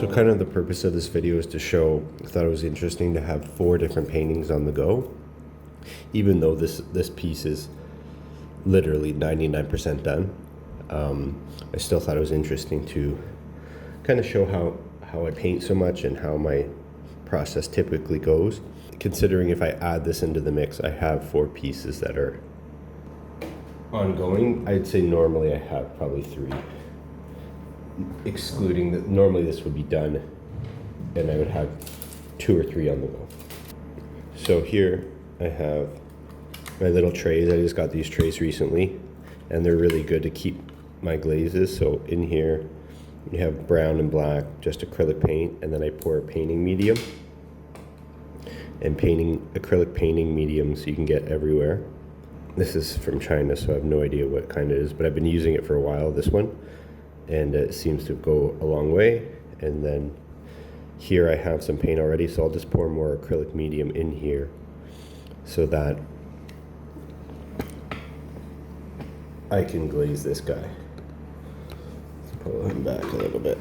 So kind of the purpose of this video is to show, I thought it was interesting to have 4 different paintings on the go. Even though this piece is literally 99% done, I still thought it was interesting to kind of show how I paint so much and how my process typically goes. Considering if I add this into the mix, I have 4 pieces that are ongoing. I'd say normally I have probably 3. Excluding that, normally this would be done and I would have 2 or 3 on the go. So here I have my little trays. I just got these trays recently and they're really good to keep my glazes. So in here you have brown and black, just acrylic paint, and then I pour a painting medium. And acrylic painting mediums you can get everywhere. This is from China, so I have no idea what kind it is, but I've been using it for a while, this one, and it seems to go a long way. And then here I have some paint already, so I'll just pour more acrylic medium in here so that I can glaze this guy. Let's pull him back a little bit.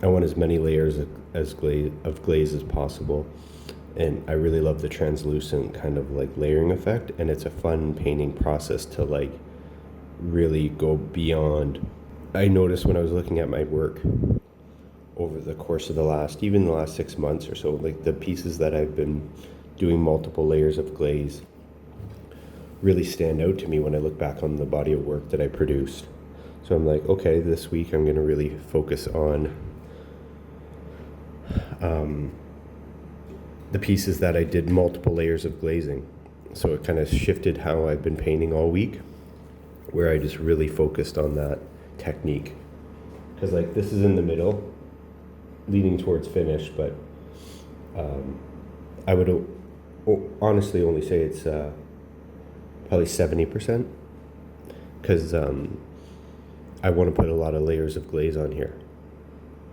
I want as many layers of glaze as possible, and I really love the translucent kind of like layering effect, and it's a fun painting process to like really go beyond. I noticed when I was looking at my work over the course of the last 6 months or so, like the pieces that I've been doing multiple layers of glaze really stand out to me when I look back on the body of work that I produced. So I'm like, okay, this week I'm going to really focus on the pieces that I did multiple layers of glazing. So it kind of shifted how I've been painting all week, where I just really focused on that technique. Because like this is in the middle, leaning towards finish, but I would honestly only say it's probably 70%, because I want to put a lot of layers of glaze on here.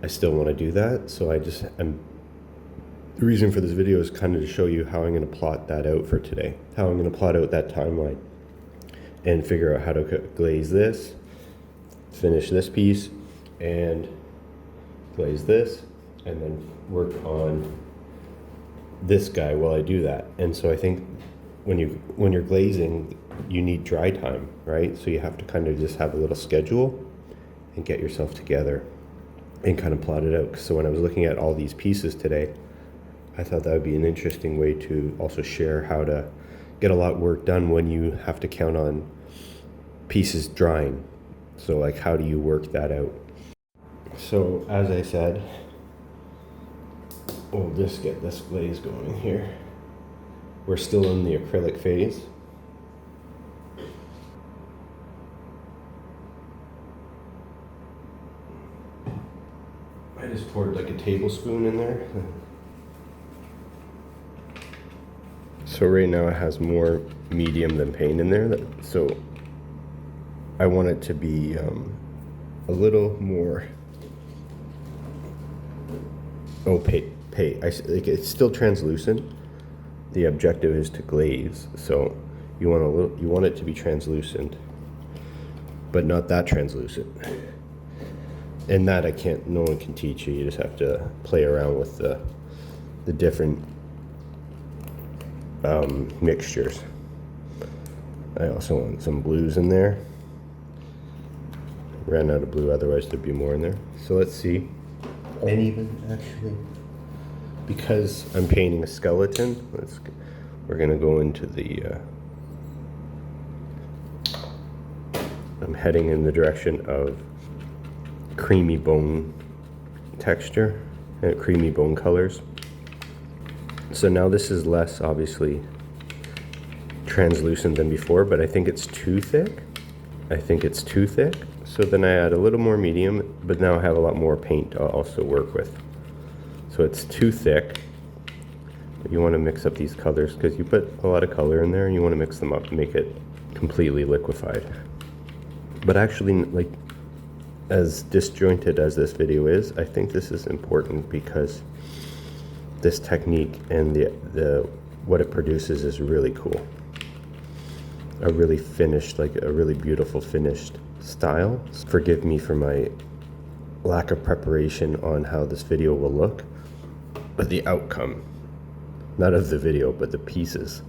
I still want to do that, so the reason for this video is kind of to show you how I'm going to plot that out for today, how I'm going to plot out that timeline and figure out how to glaze this, finish this piece, and glaze this, and then work on this guy while I do that. And so I think when you're glazing, you need dry time, right? So you have to kind of just have a little schedule and get yourself together and kind of plot it out. So when I was looking at all these pieces today, I thought that would be an interesting way to also share how to get a lot of work done when you have to count on pieces drying. So like, how do you work that out? So as I said, we'll just get this glaze going here. We're still in the acrylic phase. I just poured like a tablespoon in there. So right now it has more medium than paint in there. So I want it to be a little more opaque. It's still translucent. The objective is to glaze, so you want it to be translucent, but not that translucent. And that no one can teach you. You just have to play around with the different mixtures. I also want some blues in there. Ran out of blue, otherwise there'd be more in there. So let's see. And even actually, because I'm painting a skeleton, we're gonna go into the I'm heading in the direction of creamy bone texture and creamy bone colors. So now this is less obviously translucent than before, but I think it's too thick. So then I add a little more medium, but now I have a lot more paint to also work with. So it's too thick, but you want to mix up these colors because you put a lot of color in there and you want to mix them up and make it completely liquefied. But actually, like, as disjointed as this video is, I think this is important because this technique and what it produces is really cool. A really finished, like a really beautiful finished style. Forgive me for my lack of preparation on how this video will look, but the outcome, not of the video, but the pieces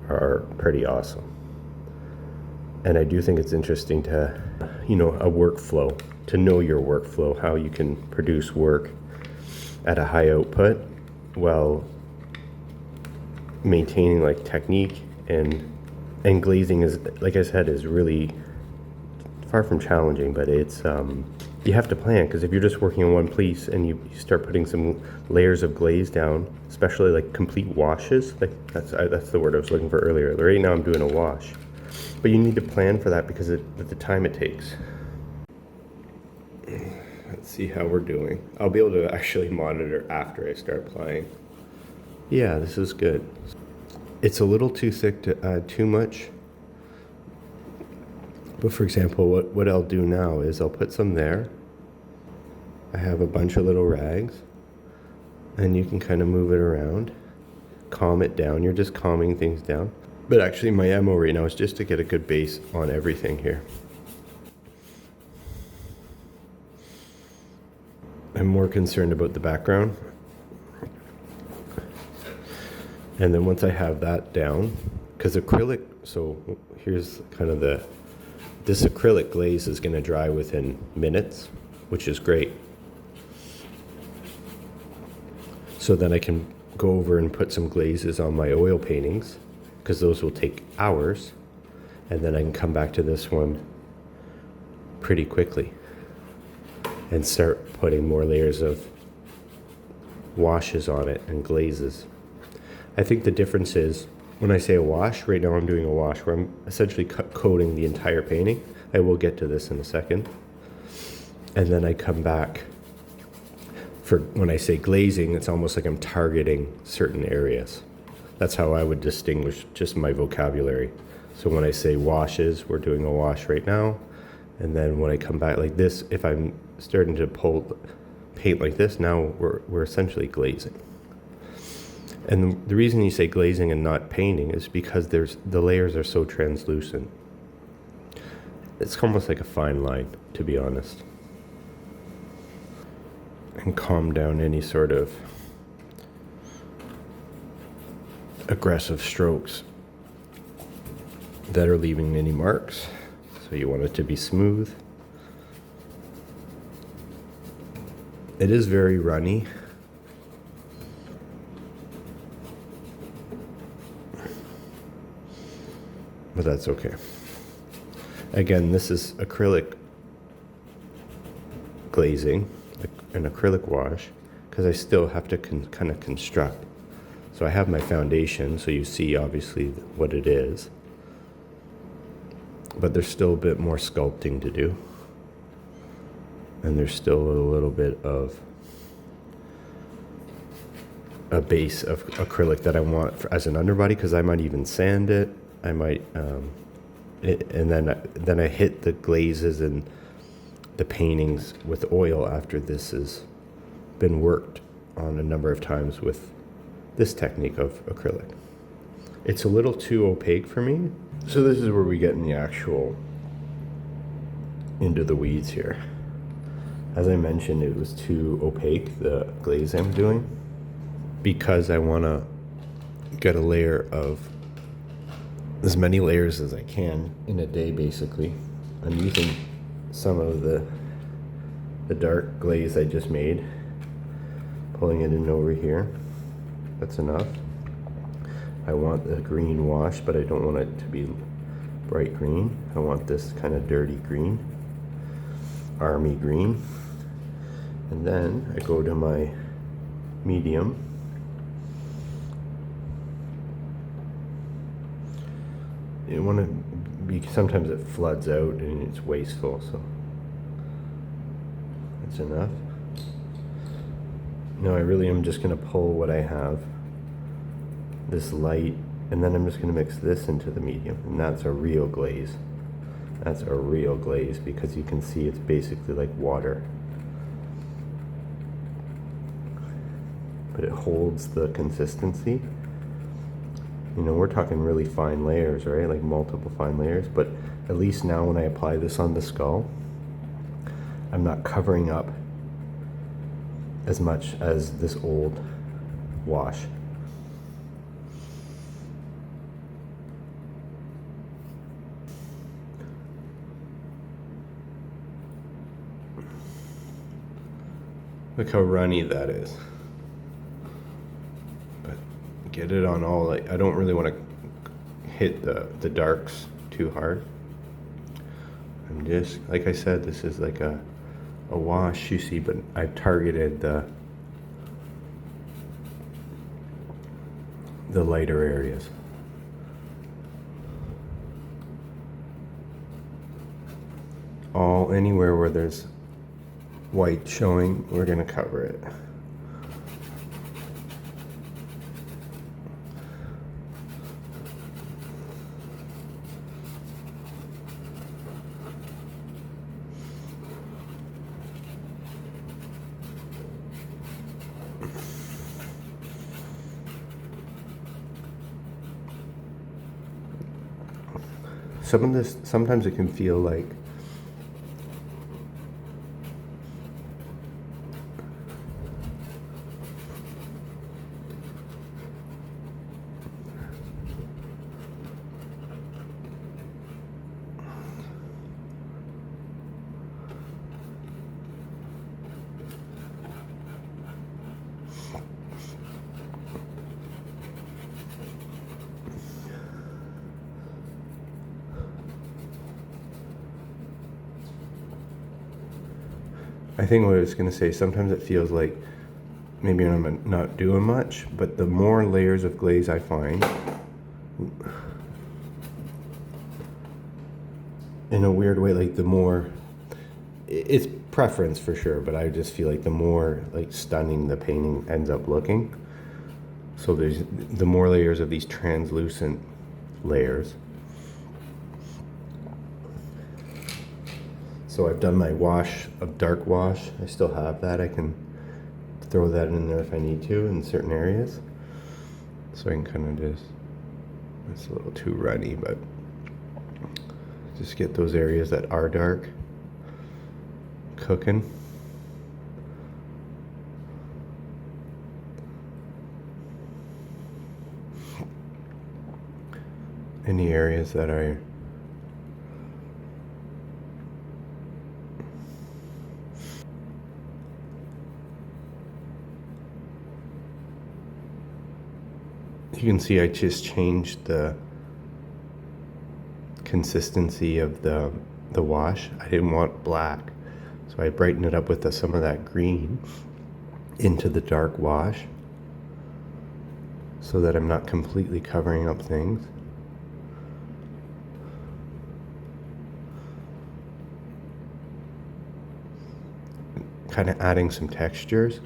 are pretty awesome. And I do think it's interesting to, you know, a workflow, to know your workflow, how you can produce work at a high output while maintaining like technique. And glazing is, like I said, is really far from challenging, but it's you have to plan, because if you're just working on one piece and you start putting some layers of glaze down, especially like complete washes, like that's the word I was looking for earlier. Right now I'm doing a wash, but you need to plan for that because of the time it takes. Let's see how we're doing. I'll be able to actually monitor after I start applying. Yeah, this is good. It's a little too thick to add too much. But for example, what I'll do now is I'll put some there. I have a bunch of little rags, and you can kind of move it around, calm it down. You're just calming things down. But actually my MO right now is just to get a good base on everything here. I'm more concerned about the background. And then once I have that down, because acrylic, so here's kind of this acrylic glaze is going to dry within minutes, which is great. So then I can go over and put some glazes on my oil paintings, because those will take hours. And then I can come back to this one pretty quickly and start putting more layers of washes on it and glazes. I think the difference is, when I say a wash, right now I'm doing a wash where I'm essentially coating the entire painting. I will get to this in a second. And then I come back for, when I say glazing, it's almost like I'm targeting certain areas. That's how I would distinguish just my vocabulary. So when I say washes, we're doing a wash right now. And then when I come back like this, if I'm starting to paint like this, now we're essentially glazing. And the reason you say glazing and not painting is because the layers are so translucent. It's almost like a fine line, to be honest. And calm down any sort of aggressive strokes that are leaving any marks. So you want it to be smooth. It is very runny. But that's okay. Again, this is acrylic glazing, an acrylic wash, because I still have to kind of construct. So I have my foundation, so you see obviously what it is. But there's still a bit more sculpting to do. And there's still a little bit of a base of acrylic that I want as an underbody, because I might even sand it. I might, and then I hit the glazes and the paintings with oil after this has been worked on a number of times with this technique of acrylic. It's a little too opaque for me. So this is where we get in the actual, into the weeds here. As I mentioned, it was too opaque, the glaze I'm doing, because I want to get a layer of, as many layers as I can in a day, basically. I'm using some of the dark glaze I just made, pulling it in over here. That's enough. I want the green wash, but I don't want it to be bright green. I want this kind of dirty green, army green. And then I go to my medium. You want to be, sometimes it floods out and it's wasteful, so that's enough. Now I really am just going to pull what I have, this light, and then I'm just going to mix this into the medium, and that's a real glaze. That's a real glaze, because you can see it's basically like water. But it holds the consistency. You know, we're talking really fine layers, right? Like multiple fine layers. But at least now when I apply this on the skull, I'm not covering up as much as this old wash. Look how runny that is. But get it on all, like, I don't really want to hit the darks too hard. I'm just, like I said, this is like a wash, you see, but I've targeted the lighter areas. All anywhere where there's white showing, we're going to cover it. Some of this, sometimes it can feel like I think what I was going to say, sometimes it feels like maybe I'm not doing much, but the more layers of glaze I find, in a weird way, like the more, it's preference for sure, but I just feel like the more like stunning the painting ends up looking. So there's the more layers of these translucent layers. So I've done my wash of dark wash. I still have that. I can throw that in there if I need to in certain areas. So I can kind of just, it's a little too runny, but just get those areas that are dark cooking. Any areas that are you can see I just changed the consistency of the wash. I didn't want black, so I brightened it up with some of that green into the dark wash so that I'm not completely covering up things. Kind of adding some textures.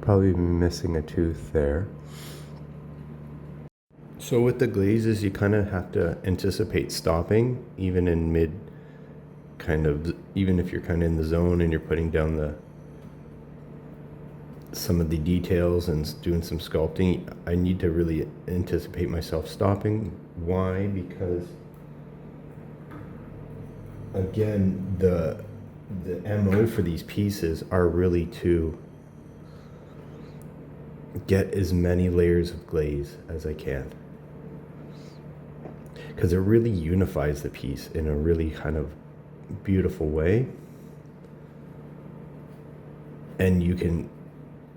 Probably missing a tooth there. So with the glazes, you kind of have to anticipate stopping, even in mid, even if you're kind of in the zone and you're putting down some of the details and doing some sculpting. I need to really anticipate myself stopping. Why? Because again, the MO for these pieces are really to get as many layers of glaze as I can, because it really unifies the piece in a really kind of beautiful way, and you can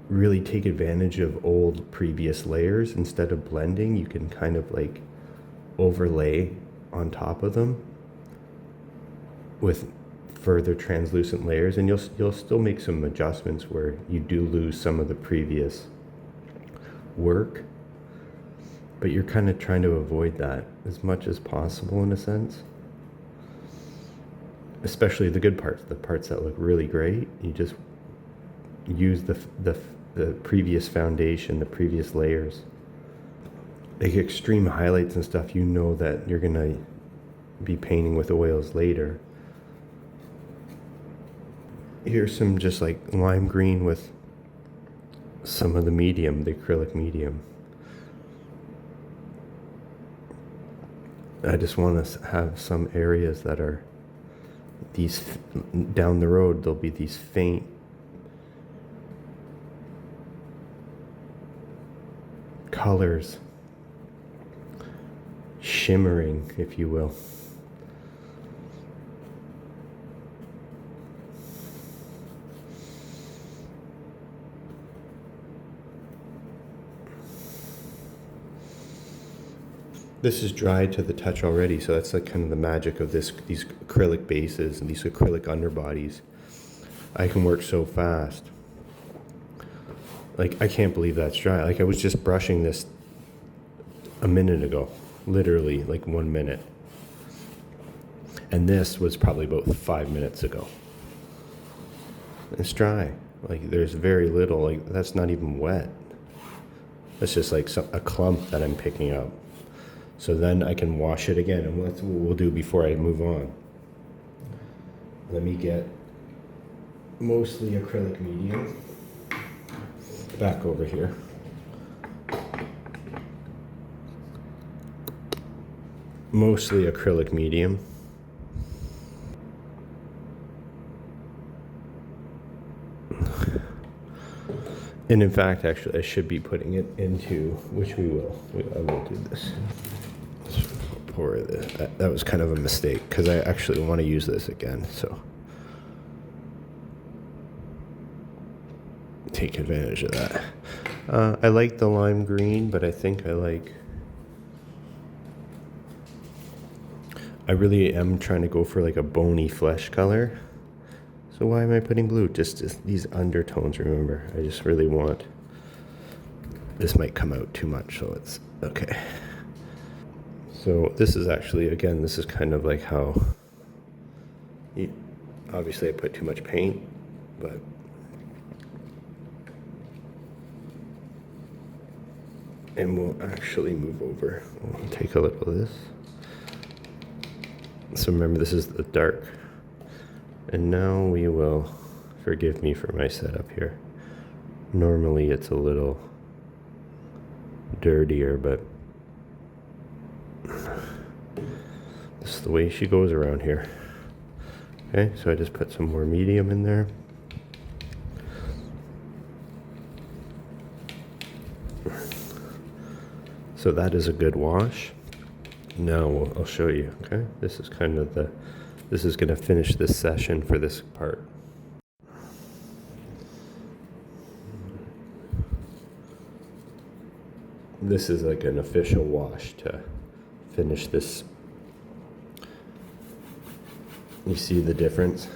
really take advantage of old previous layers. Instead of blending, you can kind of like overlay on top of them with further translucent layers, and you'll still make some adjustments where you do lose some of the previous work, but you're kind of trying to avoid that as much as possible in a sense. Especially the good parts, the parts that look really great, you just use the previous foundation, the previous layers. Like extreme highlights and stuff, you know that you're gonna be painting with oils later. Here's some just like lime green with some of the medium, the acrylic medium. I just want to have some areas that are these, down the road, there'll be these faint colors shimmering, if you will. This is dried to the touch already, so that's like kind of the magic of these acrylic bases and these acrylic underbodies. I can work so fast. Like, I can't believe that's dry. Like, I was just brushing this a minute ago, literally like 1 minute. And this was probably about 5 minutes ago. It's dry. Like, there's very little, like, that's not even wet. That's just like a clump that I'm picking up. So then I can wash it again, and that's what we'll do before I move on. Let me get mostly acrylic medium back over here. Mostly acrylic medium. And in fact, actually, I should be putting it into, which we will. I will do this. Pour this. That was kind of a mistake, because I actually want to use this again, so take advantage of that. I like the lime green, but I think I really am trying to go for like a bony flesh color. So why am I putting blue? Just these undertones, remember. I just really want, this might come out too much, so it's okay. So this is actually, again, this is kind of like how, obviously I put too much paint, but and we'll actually move over. We'll take a little of this. So remember, this is the dark. And now we will, forgive me for my setup here. Normally it's a little dirtier, but this is the way she goes around here. Okay, so I just put some more medium in there. So that is a good wash. Now I'll show you, okay? This is kind of this is gonna finish this session for this part. This is like an official wash to finish this. You see the difference?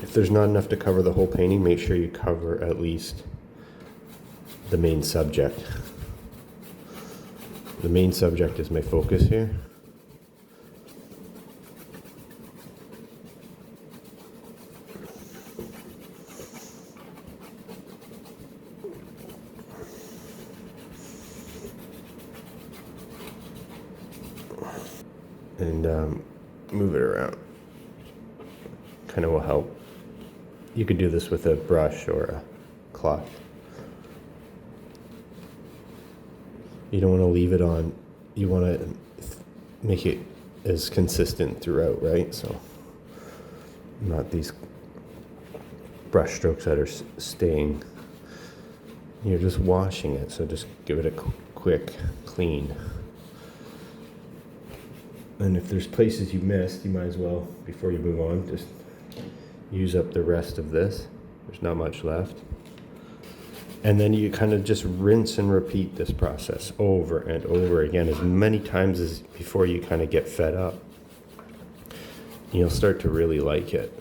If there's not enough to cover the whole painting, make sure you cover at least the main subject. The main subject is my focus here. And move it around. Kind of will help. You could do this with a brush or a cloth. You don't want to leave it on. You want to make it as consistent throughout, right? So not these brush strokes that are staying. You're just washing it, so just give it a quick clean. And if there's places you missed, you might as well, before you move on, just use up the rest of this. There's not much left. And then you kind of just rinse and repeat this process over and over again as many times as before you kind of get fed up. You'll start to really like it.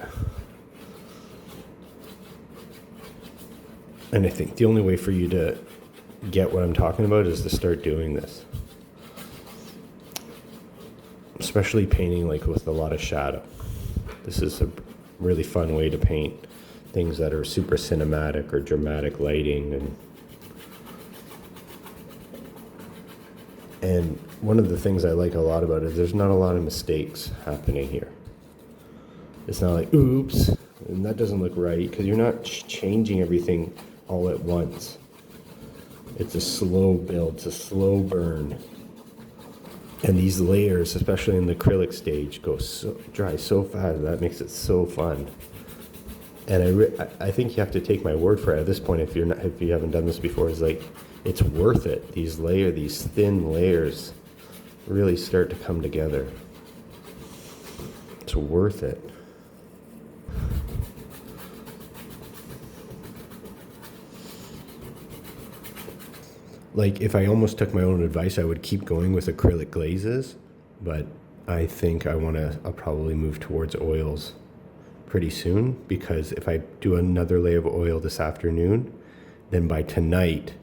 And I think the only way for you to get what I'm talking about is to start doing this. Especially painting like with a lot of shadow. This is a really fun way to paint things that are super cinematic or dramatic lighting, and one of the things I like a lot about it is there's not a lot of mistakes happening here. It's not like, oops, and that doesn't look right, because you're not changing everything all at once. It's a slow build, it's a slow burn. And these layers, especially in the acrylic stage, dry so fast. That makes it so fun. And I think you have to take my word for it at this point, if you haven't done this before, is like, it's worth it. These thin layers really start to come together. It's worth it. Like, if I almost took my own advice, I would keep going with acrylic glazes, but I think I'll probably move towards oils pretty soon, because if I do another layer of oil this afternoon, then by tonight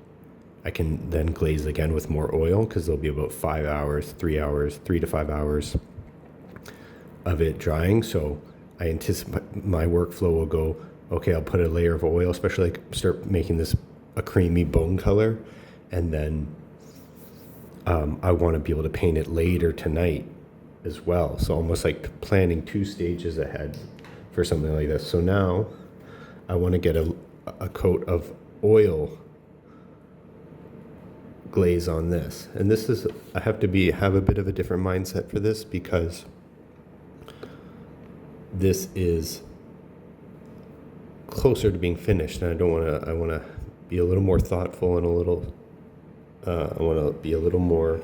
I can then glaze again with more oil, because there'll be about 5 hours, 3 to 5 hours of it drying. So I anticipate my workflow will go, okay, I'll put a layer of oil, especially like start making this a creamy bone color, and then I want to be able to paint it later tonight as well. So almost like planning 2 stages ahead for something like this. So now I want to get a coat of oil glaze on this. And this is, I have a bit of a different mindset for this, because this is closer to being finished, and I want to be a little more thoughtful and I want to be a little more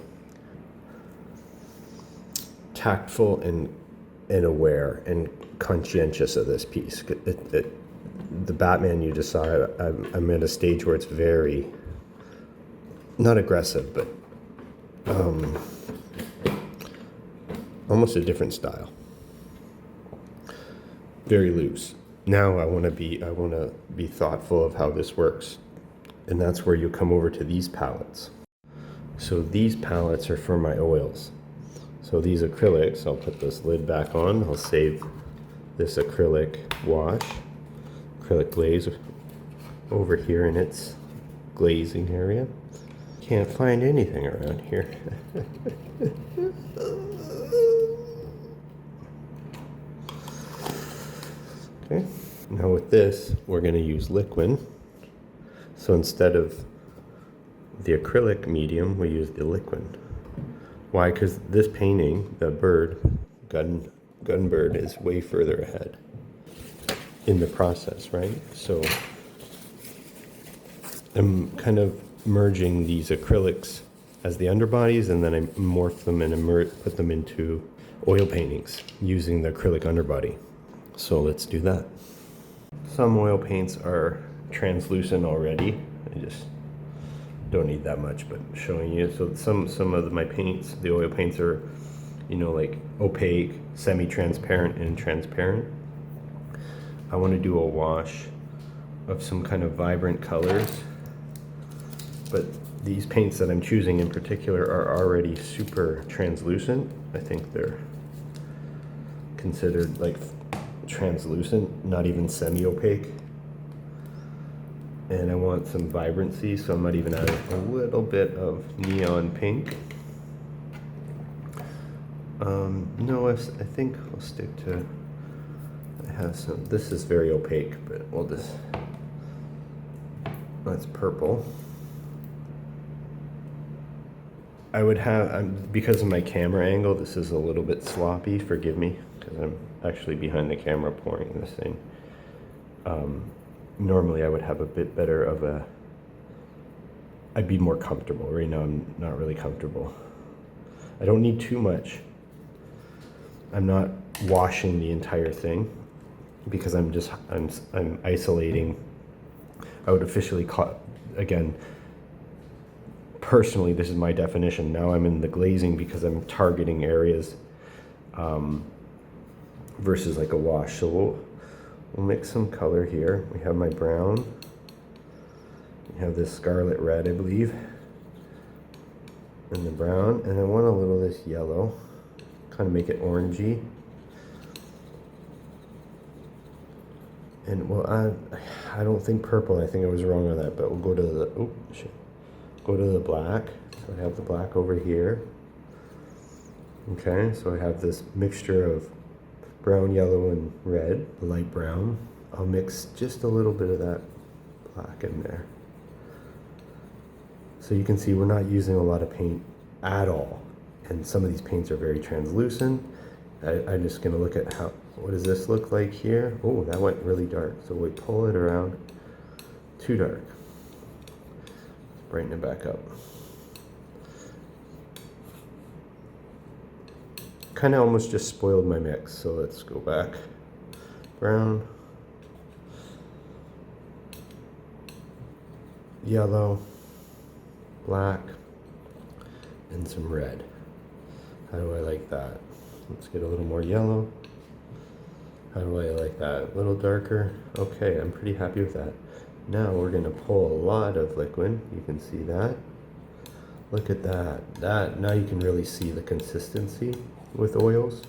tactful and aware and conscientious of this piece. The Batman you just saw, I'm at a stage where it's very, not aggressive, but almost a different style. Very loose. Now I want to be thoughtful of how this works. And that's where you come over to these palettes. So these palettes are for my oils. So these acrylics, I'll put this lid back on. I'll save this acrylic wash, acrylic glaze over here in its glazing area. Can't find anything around here. Okay. Now with this, we're going to use liquin. So instead of the acrylic medium, we use the liquin. Why? Because this painting, the bird, gun bird, is way further ahead in the process, right? So I'm kind of merging these acrylics as the underbodies, and then I morph them and put them into oil paintings using the acrylic underbody. So let's do that. Some oil paints are translucent already. I just don't need that much, but showing you. So some of my paints, the oil paints, are, like opaque, semi-transparent, and transparent. I want to do a wash of some kind of vibrant colors, but these paints that I'm choosing in particular are already super translucent. I think they're considered like translucent, not even semi-opaque. And I want some vibrancy, so I might even add a little bit of neon pink. No, I think I'll stick to, I have some, this is very opaque, but we'll just, that's purple. I would have, because of my camera angle, this is a little bit sloppy, forgive me, because I'm actually behind the camera pouring this thing. Normally I would have a bit better of I'd be more comfortable. Right now I'm not really comfortable. I don't need too much. I'm not washing the entire thing, because I'm isolating. I would officially call, again, personally, this is my definition. Now I'm in the glazing because I'm targeting areas versus like a wash. So we'll mix some color here. We have my brown. We have this scarlet red, I believe, and the brown. And I want a little of this yellow, kind of make it orangey. And well, I don't think purple. I think I was wrong on that. But we'll go to the go to the black. So I have the black over here. Okay, so I have this mixture of brown, yellow, and red, light brown. I'll mix just a little bit of that black in there. So you can see we're not using a lot of paint at all. And some of these paints are very translucent. I'm just gonna look at what does this look like here? Oh, that went really dark. So we pull it around, too dark. Let's brighten it back up. Kind of almost just spoiled my mix, so let's go back. Brown, yellow, black, and some red. How do I like that? Let's get a little more yellow. How do I like that? A little darker. Okay, I'm pretty happy with that. Now we're gonna pull a lot of liquid. You can see that. Look at that. Now you can really see the consistency with oils.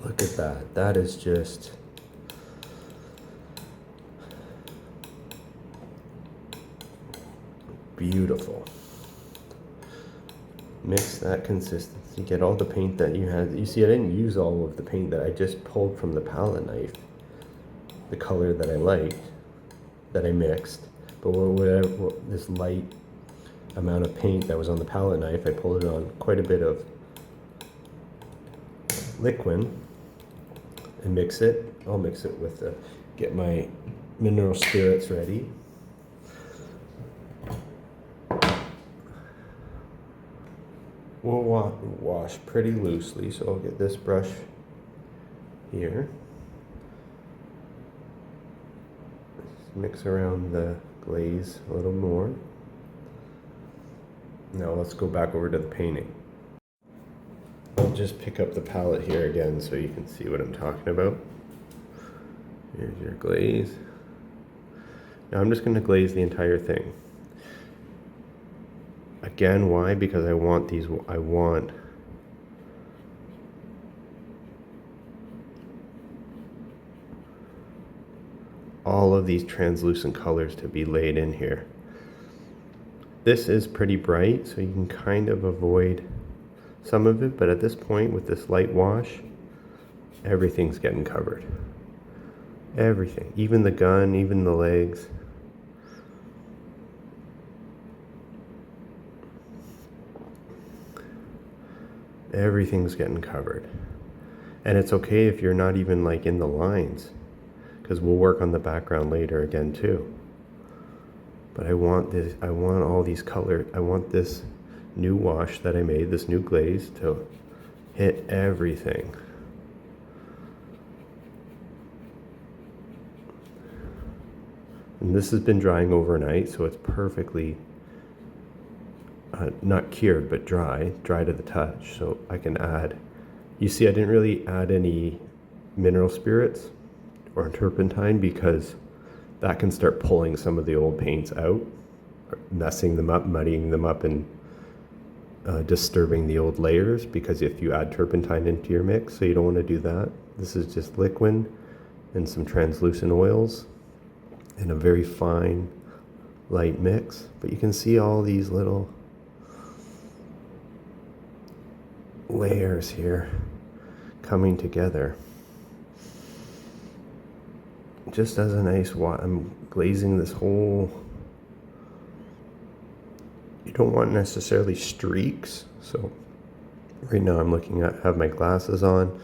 Look at that. That is just beautiful. Mix that consistency, get all the paint that you had. You see, I didn't use all of the paint that I just pulled from the palette knife, the color that I liked, that I mixed. But whatever, this light amount of paint that was on the palette knife, I pulled it on quite a bit of liquin and mix it. I'll mix it with get my mineral spirits ready. We'll wash pretty loosely, so I'll get this brush here. Mix around the glaze a little more. Now let's go back over to the painting. I'll just pick up the palette here again so you can see what I'm talking about. Here's your glaze. Now I'm just going to glaze the entire thing. Again, why? Because I want all of these translucent colors to be laid in here. This is pretty bright, so you can kind of avoid some of it, but at this point with this light wash, everything's getting covered. Everything, even the gun, even the legs. Everything's getting covered. And it's okay if you're not even like in the lines, because we'll work on the background later again too. But I want this, I want all these colors, I want this new wash that I made, this new glaze, to hit everything. And this has been drying overnight, so it's perfectly not cured, but dry to the touch. So I can add, you see I didn't really add any mineral spirits or turpentine because that can start pulling some of the old paints out, messing them up, muddying them up, and disturbing the old layers, because if you add turpentine into your mix, so you don't want to do that. This is just liquid and some translucent oils in a very fine light mix. But you can see all these little layers here coming together. Just as a nice I'm glazing this whole, you don't want necessarily streaks. So right now I'm looking at, have my glasses on,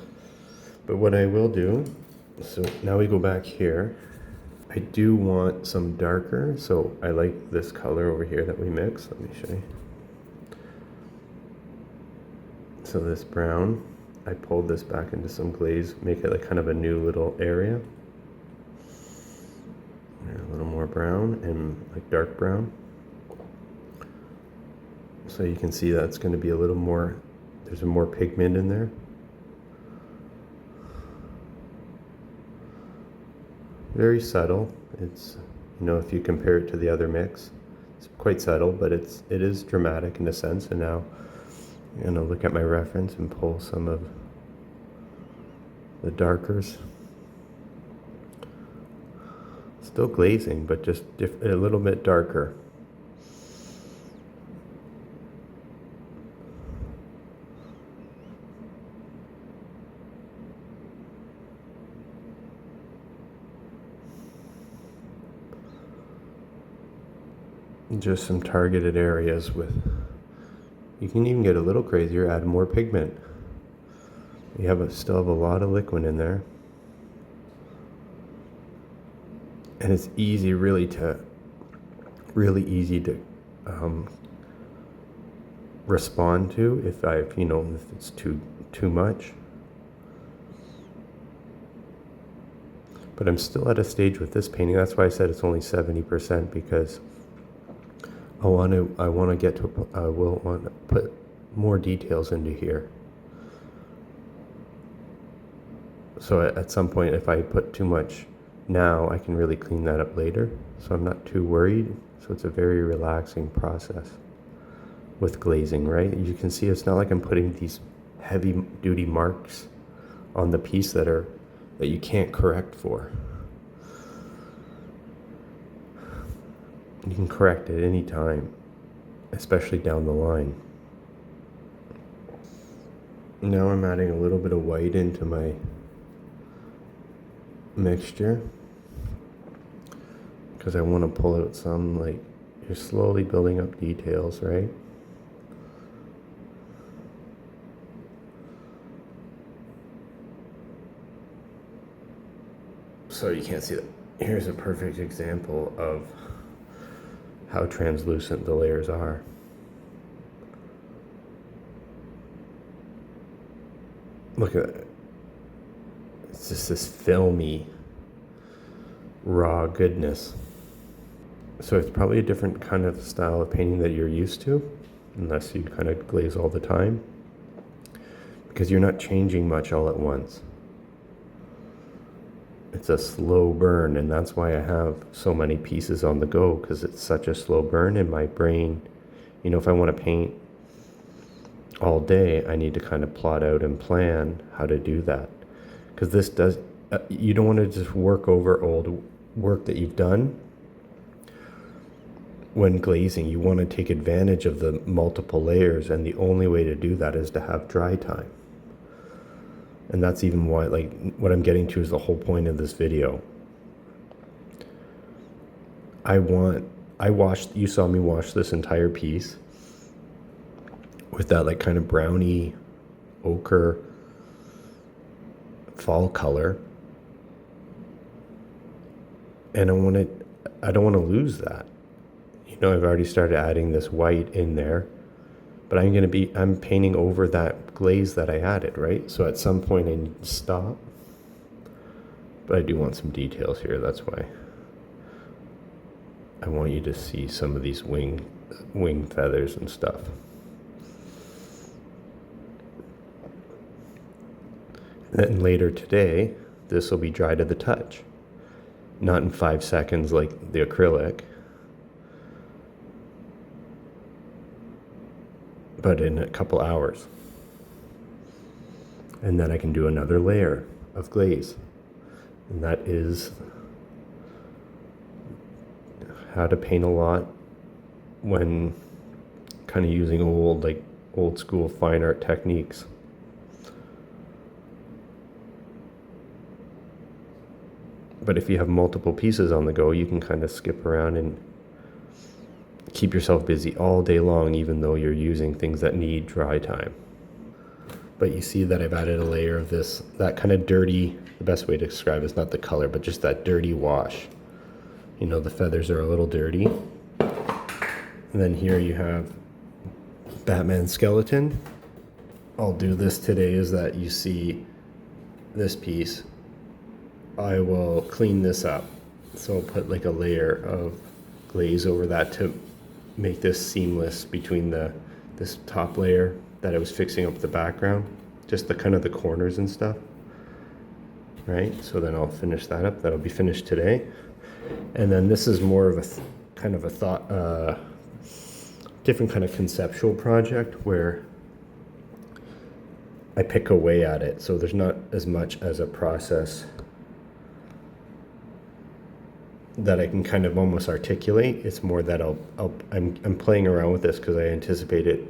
but what I will do, so now we go back here. I do want some darker, so I like this color over here that we mixed. Let me show you. So this brown, I pulled this back into some glaze, make it like kind of a new little area. A little more brown and like dark brown. So you can see that's going to be a little more, there's more pigment in there. Very subtle. It's, you know, if you compare it to the other mix, it's quite subtle, but it is dramatic in a sense. And now I'm going to look at my reference and pull some of the darkers. Still glazing, but just a little bit darker. just some targeted areas with, you can even get a little crazier, add more pigment. You still have a lot of liquid in there. And it's really easy to respond to if it's too much. But I'm still at a stage with this painting. That's why I said it's only 70%, because I want to put more details into here. So at some point, if I put too much now, I can really clean that up later. So I'm not too worried. So it's a very relaxing process with glazing, right? You can see it's not like I'm putting these heavy duty marks on the piece that you can't correct for. You can correct at any time, especially down the line. Now I'm adding a little bit of white into my mixture, because I want to pull out some, like, you're slowly building up details, right? So you can't see that. Here's a perfect example of how translucent the layers are. Look at it. It's just this filmy, raw goodness. So it's probably a different kind of style of painting that you're used to, unless you kind of glaze all the time, because you're not changing much all at once. It's a slow burn, and that's why I have so many pieces on the go, because it's such a slow burn in my brain. If I want to paint all day, I need to kind of plot out and plan how to do that, because you don't want to just work over old work that you've done. When glazing, you want to take advantage of the multiple layers, and the only way to do that is to have dry time. And that's even why, like, what I'm getting to is the whole point of this video. You saw me wash this entire piece with that, like, kind of browny ochre fall color. And I don't want to lose that. I've already started adding this white in there, but I'm painting over that glaze that I added, right? So at some point I need to stop, but I do want some details here. That's why I want you to see some of these wing feathers and stuff. And then later today, this will be dry to the touch. Not in 5 seconds like the acrylic, but in a couple hours. And then I can do another layer of glaze. And that is how to paint a lot when kind of using old school fine art techniques. But if you have multiple pieces on the go, you can kind of skip around and keep yourself busy all day long, even though you're using things that need dry time. But you see that I've added a layer of that kind of dirty, the best way to describe it is not the color, but just that dirty wash. The feathers are a little dirty. And then here you have Batman's skeleton. I'll do this today is that you see this piece. I will clean this up. So I'll put like a layer of glaze over that to make this seamless between this top layer that I was fixing up the background, just the kind of the corners and stuff, right? So then I'll finish that up. That'll be finished today. And then this is more of a different kind of conceptual project where I pick away at it. So there's not as much as a process that I can kind of almost articulate. It's more that I'm playing around with this because I anticipate it.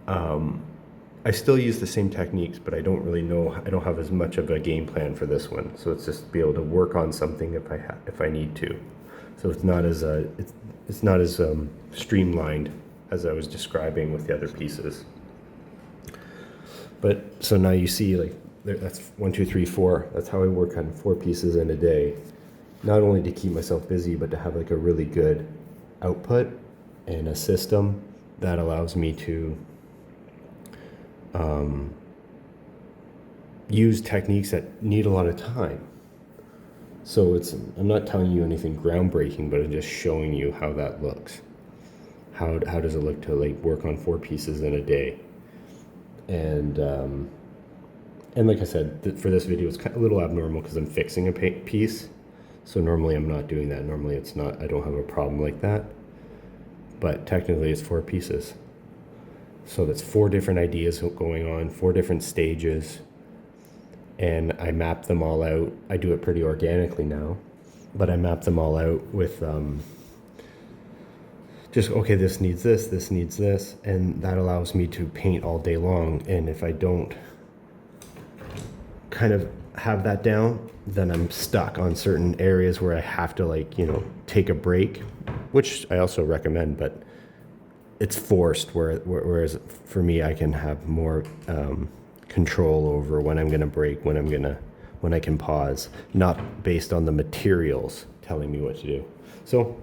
I still use the same techniques, but I don't really know. I don't have as much of a game plan for this one. So it's just be able to work on something if I need to. So it's not as it's not as streamlined as I was describing with the other pieces. But so now you see, like, that's 1, 2, 3, 4. That's how I work on 4 pieces in a day. Not only to keep myself busy, but to have like a really good output and a system that allows me to use techniques that need a lot of time. So I'm not telling you anything groundbreaking, but I'm just showing you how that looks. How does it look to like work on 4 pieces in a day? And like I said, for this video, it's kind of a little abnormal because I'm fixing a piece. So normally I'm not doing that. Normally I don't have a problem like that. But technically it's 4 pieces. So that's 4 different ideas going on, 4 different stages. And I map them all out. I do it pretty organically now, but I map them all out with just, okay, this needs this, and that allows me to paint all day long. And if I don't kind of have that down, then I'm stuck on certain areas where I have to, like, take a break, which I also recommend, but it's forced, whereas for me, I can have more control over when I'm going to break, when I can pause, not based on the materials telling me what to do. So